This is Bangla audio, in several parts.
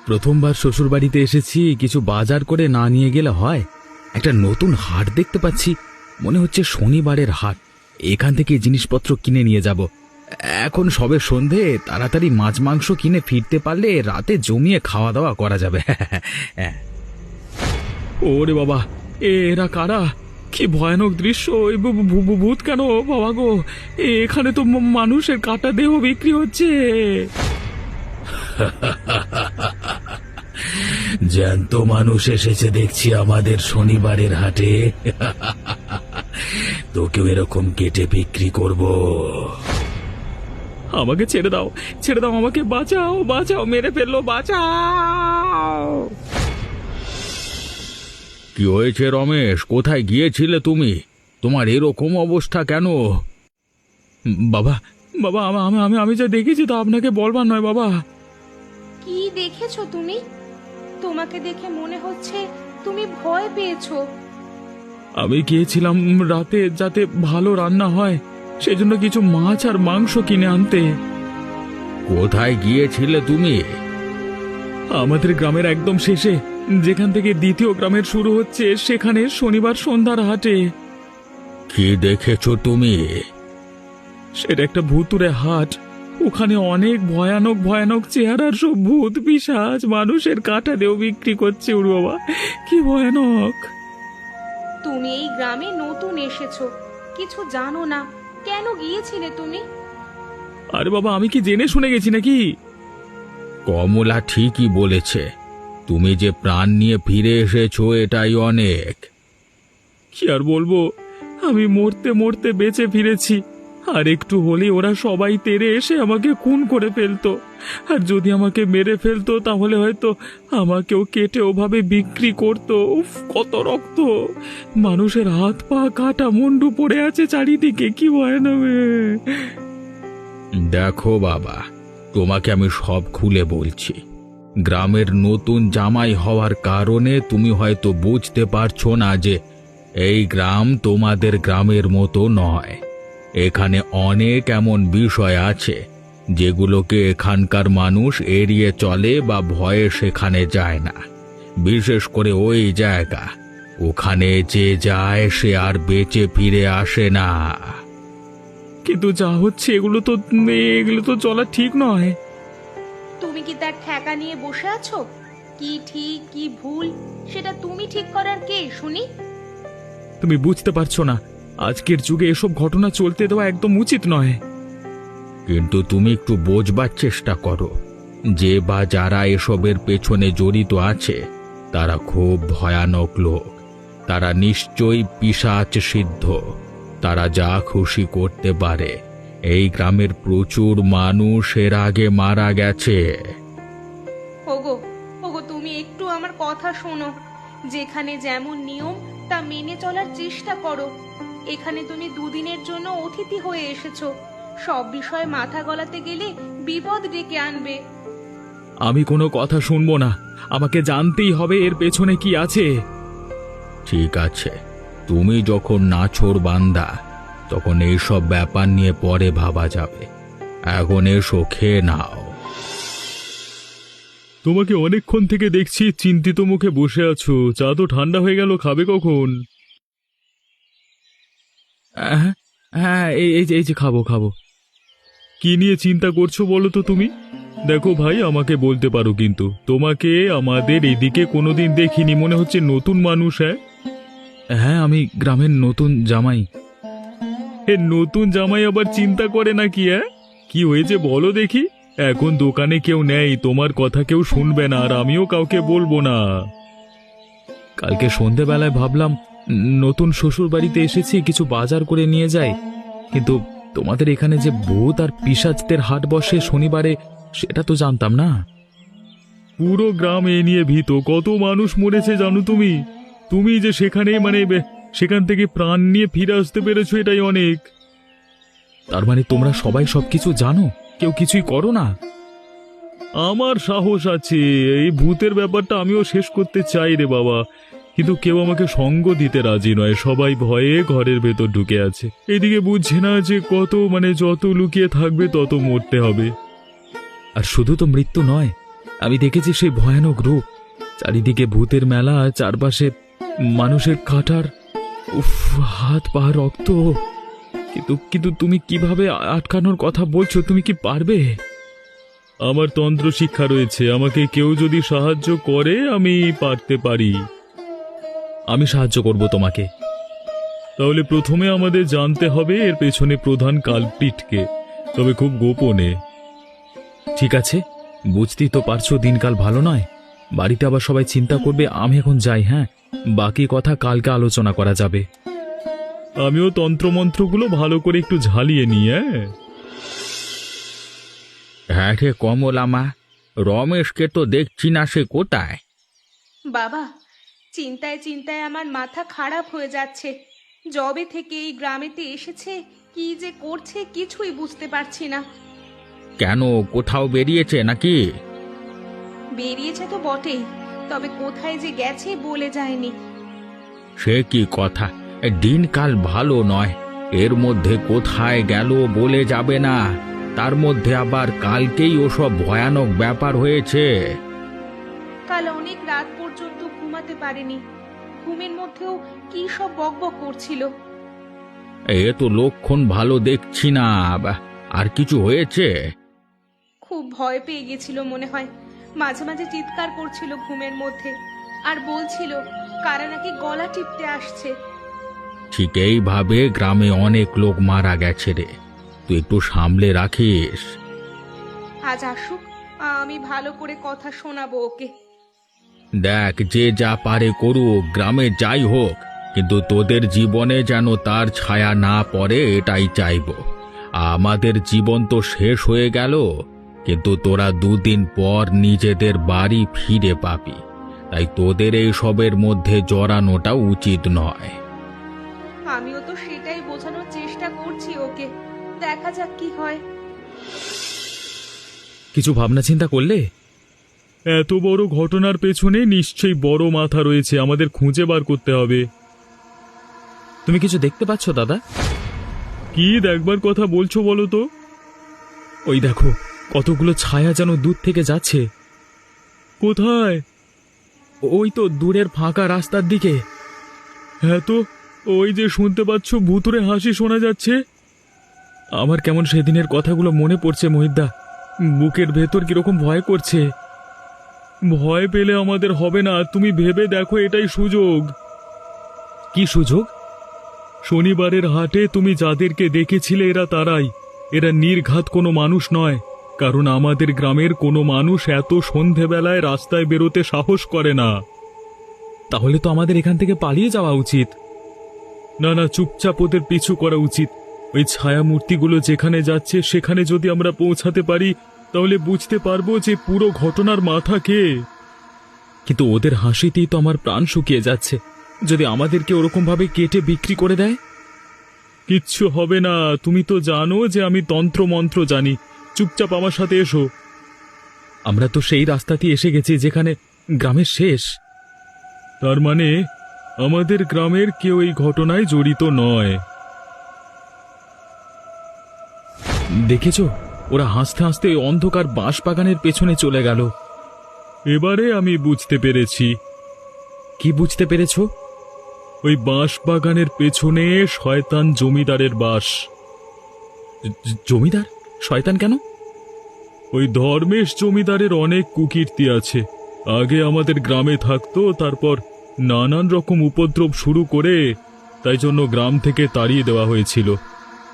প্রথমবার শ্বশুর বাড়িতে এসেছি, কিছু বাজার করে না নিয়ে গেলে হয়। একটা নতুন হাট দেখতে পাচ্ছি, মনে হচ্ছে শনিবারের হাট। এখান থেকে জিনিসপত্র কিনে নিয়ে যাব। এখন সবে সন্ধে, তাড়াতাড়ি মাছ মাংস কিনে ফিরতে পারলে রাতে জমিয়ে খাওয়া দাওয়া করা যাবে। ওরে বাবা, এরা কারা? কি ভয়ানক দৃশ্য! ভূত কেন বাবা গো? এখানে তো মানুষের কাটা দেহ বিক্রি হচ্ছে। জ্যান্ত মানুষ এসেছে দেখছি আমাদের শনিবারের হাটে। তোকেও এরকম কেটে বিক্রি করব। আমাকে ছেড়ে দাও, ছেড়ে দাও, আমাকে বাঁচাও, বাঁচাও, মেরে ফেললো, বাঁচাও। কি হয়েছে রমেশ? কোথায় গিয়েছিলে তুমি? তোমার এরকম অবস্থা কেন? বাবা, বাবা, আমি যা দেখেছি তা আপনাকে বলবার নয় বাবা। কি দেখেছো তুমি? তোমাকে দেখে মনে হচ্ছে তুমি ভয় পেয়েছো। আমি গিয়েছিলাম রাতে যাতে ভালো রান্না হয়, সেজন্য কিছু মাছ আর মাংস কিনে আনতে। কোথায় গিয়েছিলে তুমি? আমাদের গ্রামের একদম শেষে, যেখান থেকে দ্বিতীয় গ্রামের শুরু হচ্ছে, সেখানে শনিবার সন্ধ্যার হাটে। কি দেখেছো তুমি? সেটা একটা ভুতুড়ে হাট। ওখানে অনেক ভয়ানক ভয়ানক চেহারার সব ভূত পিশাচ মানুষের কাটা দেও বিক্রি করছে। ওর বাবা, কি ভয়ানক! তুমি এই গ্রামে নতুন এসেছো, কিছু জানো না, কেন গিয়েছিলে তুমি? আরে বাবা, আমি কি জেনে শুনে গেছি নাকি? কমলা ঠিকই বলেছে, তুমি যে প্রাণ নিয়ে ফিরে এসেছো এটাই অনেক। কি আর বলবো, আমি মরতে মরতে বেঁচে ফিরেছি। আর একটু হলে ওরা সবাই তেড়ে এসে আমাকে খুন করে ফেলতো। আর যদি আমাকে মেরে ফেলতো তাহলে হয়তো আমাকেও কেটে ওভাবে বিক্রি করতো। উফ, কত রক্ত! মানুষের হাত পা কাটা, মুন্ডু পড়ে আছে চারিদিকে, কি ভয়ানক! দেখো বাবা, তোমাকে আমি সব খুলে বলছি। গ্রামের নতুন জামাই হওয়ার কারণে তুমি হয়তো বুঝতে পারছো না যে এই গ্রাম তোমাদের গ্রামের মতো নয়। এখানে অনেক এমন বিষয় আছে যেগুলোকে এখানকার মানুষ এড়িয়ে চলে বা ভয়ে সেখানে যায় না। বিশেষ করে ওই জায়গা, ওখানে যে যায় সে আর বেঁচে ফিরে আসে না। কিন্তু যা হচ্ছে এগুলো তো চলা ঠিক নয়। তুমি কি তার ঠেকা নিয়ে বসে আছো? কি ঠিক কি ভুল সেটা তুমি ঠিক করার কে শুনি? তুমি বুঝতে পারছো না, আজকের যুগে এসব ঘটনা চলতে দেওয়া একদম উচিত নয়। কিন্তু তুমি একটু বোঝবার চেষ্টা করো, যে বা যারা এসবের পেছনে জড়িত আছে তারা খুব ভয়ানক লোক। তারা নিশ্চয়ই পিশাচ সিদ্ধ। তারা যা খুশি করতে পারে। এই গ্রামের প্রচুর মানুষ এর আগে মারা গেছে। ওগো, ওগো, তুমি একটু আমার কথা শোনো। যেখানে যেমন নিয়ম তা মেনে চলার চেষ্টা করো। এখানে তুমি দুদিনের জন্য অতিথি হয়ে এসেছো, সব বিষয়ে মাথা গলাতে গেলে বিপদ ডেকে আনবে। আমি কোনো কথা শুনবো না, আমাকে জানতেই হবে এর পেছনে কি আছে। ঠিক আছে, তুমি যখন নাছোড় বান্দা, তখন এইসব ব্যাপার নিয়ে পরে ভাবা যাবে। এখন এসো, খেয়ে নাও। তোমাকে অনেকক্ষণ থেকে দেখছি চিন্তিত মুখে বসে আছো। চা তো ঠান্ডা হয়ে গেল, খাবে কখন? হ্যাঁ, এই যে খাবো খাবো। কি নিয়ে চিন্তা করছো বলো তো তুমি? দেখো ভাই, আমাকে বলতে পারো, কিন্তু তোমাকে আমাদের এদিকে কোনোদিন দেখিনি, মনে হচ্ছে নতুন মানুষ। হ্যাঁ, আমি গ্রামের নতুন জামাই। নতুন জামাই আবার চিন্তা করে নাকি? কি হয়েছে বলো দেখি। এখন দোকানে কেউ নেই, তোমার কথা কেউ শুনবে না, আর আমিও কাউকে বলবো না। কালকে সন্ধেবেলায় ভাবলাম নতুন শ্বশুর বাড়িতে এসেছি, কিছু বাজার করে নিয়ে যাই। কিন্তু তোমাদের এখানে যে ভূত আর পিশাচদের হাট বসে শনিবারে, সেটা তো জানতাম না। পুরো গ্রাম এ নিয়ে ভীত, কত মানুষ মরেছে জানো তুমি? তুমি যে সেখানে সেখান থেকে প্রাণ নিয়ে ফিরে আসতে পেরেছো, এটাই অনেক। তার মানে তোমরা সবাই সবকিছু জানো, কেউ কিছুই করো না? আমার সাহস আছে, এই ভূতের ব্যাপারটা আমিও শেষ করতে চাই রে বাবা, কিন্তু কেউ আমাকে সঙ্গ দিতে রাজি নয়। সবাই ভয়ে ঘরের ভেতর ঢুকে আছে। এদিকে বুঝছে না যে যত লুকিয়ে থাকবে তত মরতে হবে। আর শুধু তো মৃত্যু নয়, আমি দেখেছি সেই ভয়ানক রূপ, চারিদিকে ভূতের মেলা, চারপাশে মানুষের কাটার, উফ, হাত পা রক্ত। কিন্তু কিন্তু তুমি কিভাবে আটকানোর কথা বলছো? তুমি কি পারবে? আমার তন্ত্র শিক্ষা রয়েছে, আমাকে কেউ যদি সাহায্য করে আমি পারতে পারি। আমি সাহায্য করব তোমাকে। তাহলে প্রথমে আমাদের জানতে হবে এর পেছনে প্রধান কালপ্রিটকে, তবে খুব গোপনে। ঠিক আছে, বুঝতেই তো পারছো দিনকাল ভালো নয়, বাড়িতে আবার সবাই চিন্তা করবে। আমি এখন যাই, হ্যাঁ, বাকি কথা কালকে আলোচনা করা যাবে। আমিও তন্ত্রমন্ত্রগুলো ভালো করে একটু ঝালিয়ে নিই। হ্যাঁ রে কমলা মা, রমেশকে তো দেখছি না, সে কোথায়? বাবা, চিন্তায় চিন্তায় আমার মাথা খারাপ হয়ে যাচ্ছে। যবে থেকে এই গ্রামেতে এসেছে কি যে করছে কিছুই বুঝতে পারছি না। কেন, কোথাও বেরিয়েছে নাকি? বেরিয়েছে তো বটেই, তবে কোথায় যে গেছে বলে যায়নি। সে কি কথা, দিনকাল ভালো নয়, এর মধ্যে কোথায় গেল বলে যাবে না, তার মধ্যে আবার কালকেই ওসব ভয়ানক ব্যাপার হয়েছে। কাল অনেক রাত পর্যন্ত ঘুমাতে পারেনি, ঘুমের মধ্যেও কি সব বকবক করছিল। এ তো লক্ষণ ভালো দেখছি না, আর কিছু হয়েছে? খুব ভয় পেয়ে গেছিল মনে হয়, মাঝে মাঝে চিৎকার করছিল ঘুমের মধ্যে, আর বলছিল কারা নাকি গলা টিপতে আসছে। ঠিক এইভাবে গ্রামে অনেক লোক মারা গেছে রে, তুই একটু সামলে রাখিস। আজ আসুক, আমি ভালো করে কথা শোনাবো ওকে। দেখ, যে যা পারে করুক, গ্রামে যাই হোক, কিন্তু তোদের জীবনে যেন তার ছায়া না পড়ে এটাই চাইবো। আমাদের জীবন তো শেষ হয়ে গেল, কিন্তু তোরা দুদিন পর নিজেদের বাড়ি ফিরে পাবি, তাই তোদের এই সবের মধ্যে জড়ানোটা উচিত নয়। আমিও তো সেটাই বোঝানোর চেষ্টা করছি ওকে, দেখা যাক কি হয়। কিছু ভাবনা চিন্তা করলে? এত বড় ঘটনার পেছনে নিশ্চয়ই বড় মাথা রয়েছে, আমাদের খুঁজে বার করতে হবে। তুমি কিছু দেখতে পাচ্ছ দাদা? কি দেখবার কথা বলছো বলো তো? ওই দেখো, কতগুলো ছায়া যেন দূর থেকে যাচ্ছে। কোথায়? ওই তো দূরের ফাঁকা রাস্তার দিকে। হ্যাঁ তো, ওই যে শুনতে পাচ্ছ ভুতুড়ে হাসি শোনা যাচ্ছে। আমার কেমন সেদিনের কথাগুলো মনে পড়ছে মহিদ্দা, বুকের ভেতর কিরকম ভয় করছে। ভয় পেলে আমাদের হবে না, তুমি ভেবে দেখো এটাই সুযোগ। কি সুযোগ? শনিবারের হাটে তুমি যাদেরকে দেখেছিলে এরা তারাই, এরা নির্ঘাত কোনো মানুষ নয়, কারণ আমাদের গ্রামের কোনো মানুষ এত সন্ধেবেলায় রাস্তায় বেরোতে সাহস করে না। তাহলে তো আমাদের এখান থেকে পালিয়ে যাওয়া উচিত। না না, চুপচাপ ওদের পিছু করা উচিত। ওই ছায়া মূর্তিগুলো যেখানে যাচ্ছে সেখানে যদি আমরা পৌঁছাতে পারি তাহলে বুঝতে পারবো যে পুরো ঘটনার মাথা কে। কিন্তু ওদের হাসিতেই তো আমার প্রাণ শুকিয়ে যাচ্ছে, যদি আমাদেরকে ওরকম ভাবে কেটে বিক্রি করে দেয়। কিচ্ছু হবে না, তুমি তো জানো যে আমি তন্ত্র মন্ত্র জানি, চুপচাপ আমার সাথে এসো। আমরা তো সেই রাস্তাতেই এসে গেছি যেখানে গ্রামের শেষ। তার মানে আমাদের গ্রামের কেউ এই ঘটনায় জড়িত নয়। দেখেছো, ওরা হাসতে হাসতে ওই অন্ধকার বাঁশবাগানের পেছনে চলে গেল। এবারে আমি বুঝতে পেরেছি। কি বুঝতে পেরেছো? ওই বাঁশবাগানের পেছনে শয়তান জমিদারের বাস। জমিদার? শয়তান কেন? ওই ধর্মেশ জমিদারের অনেক কুকীর্তি আছে। আগে আমাদের গ্রামে থাকতো, তারপর নানান রকম উপদ্রব শুরু করে, তাই জন্য গ্রাম থেকে তাড়িয়ে দেওয়া হয়েছিল।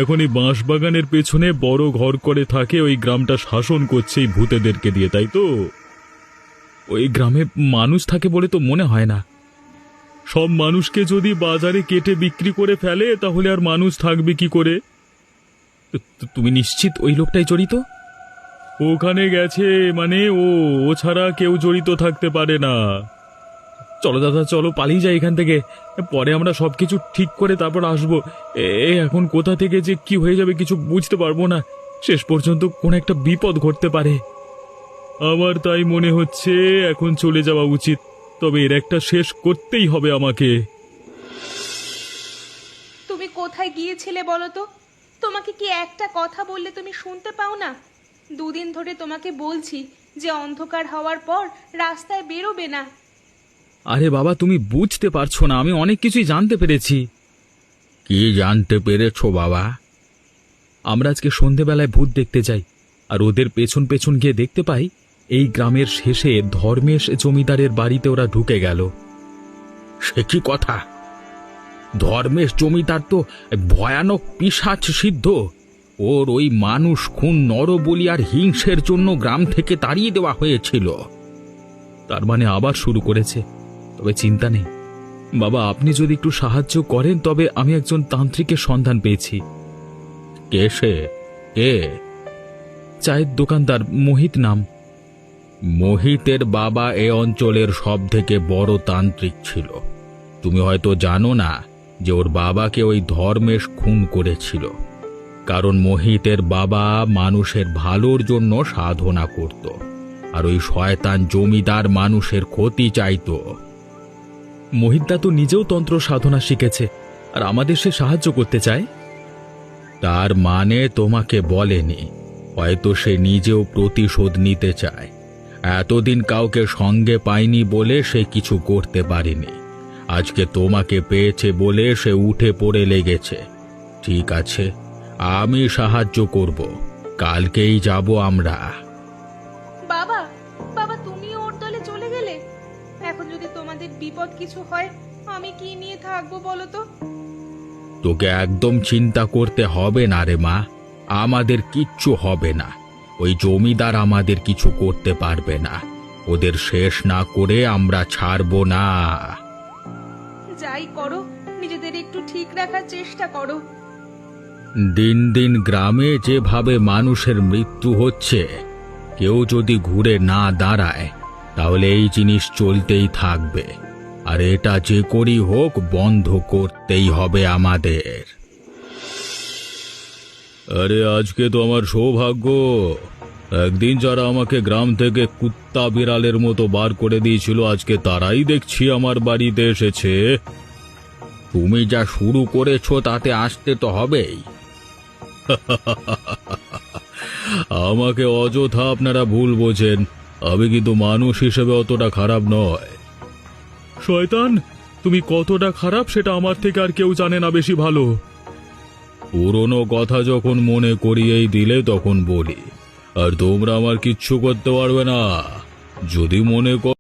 এখন এই বাঁশবাগানের পেছনে বড় ঘর করে থাকে, ওই গ্রামটা শাসন করছে এই ভূতেদেরকে দিয়ে, তাই তো? ওই গ্রামে মানুষ থাকে বলে তো মনে হয় না। সব মানুষকে যদি বাজারে কেটে বিক্রি করে ফেলে তাহলে আর মানুষ থাকবে কি করে? তুমি নিশ্চিত ওই লোকটাই জড়িত? ওখানে গেছে মানে ও ছাড়া কেউ জড়িত থাকতে পারে না। চলো দাদা, চলো পালিয়ে যাই এখান থেকে, পরে আমরা সবকিছু ঠিক করে তারপর আসবো। এখন কোথা থেকে যে কি হয়ে যাবে কিছু বুঝতে পারবো না, শেষ পর্যন্ত কোন একটা বিপদ ঘটতে পারে। আমার তাই মনে হচ্ছে এখন চলে যাওয়া উচিত, তবে এর একটা শেষ করতেই হবে আমাকে। তুমি কোথায় গিয়েছিলে বলো তো? তোমাকে কি একটা কথা বললে তুমি শুনতে পাও না? দুদিন ধরে তোমাকে বলছি যে অন্ধকার হওয়ার পর রাস্তায় বেরোবে না। আরে বাবা, তুমি বুঝতে পারছো না, আমি অনেক কিছুই জানতে পেরেছি। কি জানতে পেরেছো বাবা? আমরা আজকে সন্ধেবেলায় ভূত দেখতে যাই, আর ওদের পেছন পেছন গিয়ে দেখতে পাই এই গ্রামের শেষে ধর্মেশ জমিদারের বাড়িতে ওরা ঢুকে গেল। সে কি কথা? ধর্মেশ জমিদার তো ভয়ানক পিশাচ সিদ্ধ। ওর ওই মানুষ খুন, নরবলি আর হিংসের জন্য গ্রাম থেকে তাড়িয়ে দেওয়া হয়েছিল। তার মানে আবার শুরু করেছে। তবে চিন্তা নেই বাবা, আপনি যদি একটু সাহায্য করেন তবে আমি একজন তান্ত্রিকের সন্ধান পেয়েছি। কে সে? কে? চায়ের দোকানদার, মোহিত নাম। মোহিতের বাবা এ অঞ্চলের সব থেকে বড় তান্ত্রিক ছিল। তুমি হয়তো জানো না যে ওর বাবাকে ওই ধর্মেশ খুন করেছিল, কারণ মোহিতের বাবা মানুষের ভালোর জন্য সাধনা করত, আর ওই শয়তান জমিদার মানুষের ক্ষতি চাইতো। মোহিতদা তো নিজেও তন্ত্র সাধনা শিখেছে, আর আমাদের সে সাহায্য করতে চায়। তার মানে তোমাকে বলেনি, হয়তো সে নিজেও প্রতিশোধ নিতে চায়। এতদিন কাউকে সঙ্গে পায়নি বলে সে কিছু করতে পারেনি। আজকে তোমাকে পেয়েছে বলে সে উঠে পড়ে লেগেছে। ঠিক আছে, আমি সাহায্য করব। কালকেই যাব আমরা। বাবা, বাবা তুমিও ওর দলে চলে গেলে? এখন যদি তোমাদের বিপদ কিছু হয় আমি কি নিয়ে থাকবো বলো তো? তোকে একদম চিন্তা করতে হবে না রে মা, আমাদের কিচ্ছু হবে না। ওই জমিদার আমাদের কিছু করতে পারবে না। ওদের শেষ না করে আমরা ছাড়বো না। যাই করো, নিজেদের একটু ঠিক রাখার চেষ্টা করো। দিন দিন গ্রামে যেভাবে মানুষের মৃত্যু হচ্ছে, কেউ যদি ঘুরে না দাঁড়ায় তাহলে এই জিনিস চলতেই থাকবে। আর এটা যে করেই হোক বন্ধ করতেই হবে আমাদের। আরে আজকে তো আমার সৌভাগ্য। একদিন যারা আমাকে গ্রাম থেকে কুত্তা বিড়ালের মতো বার করে দিয়েছিল, আজকে তারাই দেখছি আমার বাড়িতে এসেছে। তুমি যা শুরু করেছো তাতে আসতে তো হবেই। আমাকে অযথা আপনারা ভুল বোঝেন, আমি কিন্তু মানুষ হিসেবে অতটা খারাপ নয়। শয়তান, তুমি কতটা খারাপ সেটা আমার থেকে আর কেউ জানে না বেশি ভালো। পুরনো কথা যখন মনে করিয়েই দিলে তখন বলি, আর তোমরা আমার কিচ্ছু করতে পারবে না। যদি মনে কর